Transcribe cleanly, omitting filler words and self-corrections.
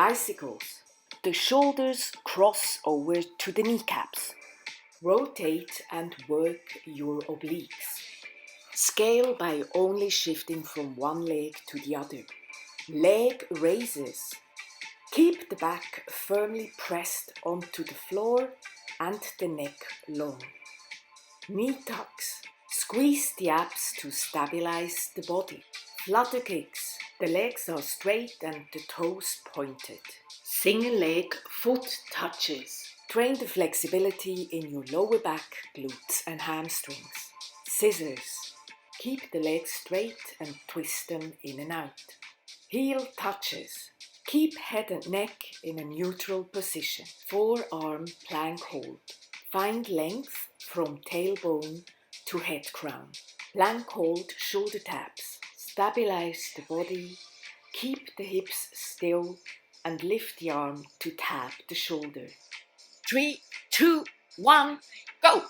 Bicycles. The shoulders cross over to the kneecaps. Rotate and work your obliques. Scale by only shifting from one leg to the other. Leg raises. Keep the back firmly pressed onto the floor and the neck long. Knee tucks. Squeeze the abs to stabilize the body. Flutter kicks. The legs are straight and the toes pointed. Single leg foot touches. Train the flexibility in your lower back, glutes and hamstrings. Scissors. Keep the legs straight and twist them in and out. Heel touches. Keep head and neck in a neutral position. Forearm plank hold. Find length from tailbone to head crown. Plank hold shoulder taps. Stabilize the body. Keep the hips still and lift the arm to tap the shoulder. 3, 2, 1, go!